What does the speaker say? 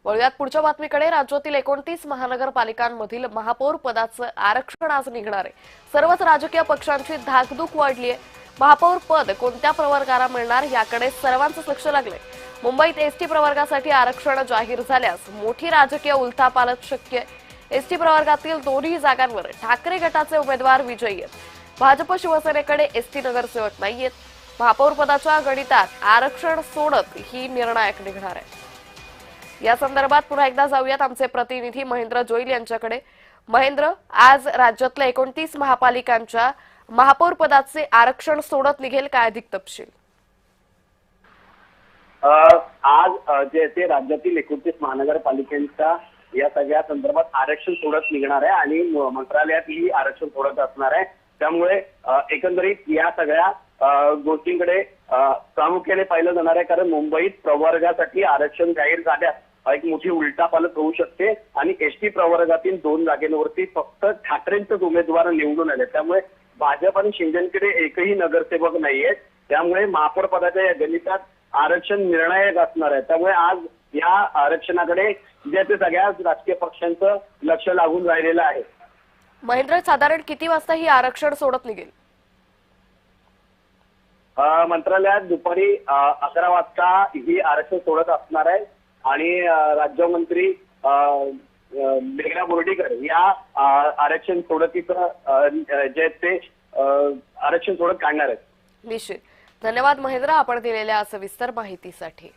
वळूयात पुढच्या बातमीकडे। राज्यातील 29 महानगरपालिकांमधील महापौर पदाचं आरक्षण आज निघणार आहे। सर्वच राजकीय पक्षांची धाकधूक वाढली आहे। महापौर पद कोणत्या प्रवर्गाला मिळणार याकडे सर्वांचं लक्ष लागलंय। मुंबईत एसटी प्रवर्गासाठी आरक्षण जाहीर झाल्यास मोठी राजकीय उलथापालथ शक्य आहे। एसटी प्रवर्गातील दोन्ही जागांवर ठाकरे गटाचे उमेदवार विजयी आहेत। भाजप शिवसेनेकडे एसटी नगरसेवक नाहीयेत। महापौर पदाच्या गणितात आरक्षण सोडत ही निर्णायक निघणार आहे। या संदर्भात पुन्हा एकदा जाऊयात आमचे प्रतिनिधी महेंद्र जोईल यांच्याकडे। महेंद्र, आज राज्यातल्या 29 महापालिकांच्या महापौर पदाचे आरक्षण सोडत निघेल काय, अधिक तपशील? आज जे ते राज्यातील 29 महानगरपालिकांच्या या सगळ्या संदर्भात आरक्षण सोडत निघणार आहे आणि मंत्रालयातही आरक्षण सोडत असणार आहे। त्यामुळे एकंदरीत या सगळ्या गोष्टींकडे प्रामुख्याने पाहिलं जाणार आहे, कारण मुंबईत प्रवर्गासाठी आरक्षण जाहीर झाल्यास एक मोठी उलटापालट होऊ शकते आणि एसटी प्रवर्गातील 2 जागेवरती फक्त ठाकरेंचेच उमेदवार निवडून आले। त्यामुळे भाजप आणि शिंदेकडे एकही नगरसेवक नाहीये। त्यामुळे महापौर पदाच्या या गणितात आरक्षण निर्णायक असणार आहे। त्यामुळे आज या आरक्षणाकडे जे ते सगळ्या राजकीय पक्षांचं लक्ष लागून राहिलेलं आहे। महेंद्र, साधारण किती वाजता ही आरक्षण सोडत निघेल? मंत्रालयात दुपारी 11 वाजता ही आरक्षण सोडत असणार आहे आणि राज्यमंत्री मेघना बोर्डीकर या आरक्षण सोडतीचं जे ते आरक्षण सोडत काढणार आहेत। निश्चित। धन्यवाद महेंद्र, आपण दिलेल्या सविस्तर माहितीसाठी।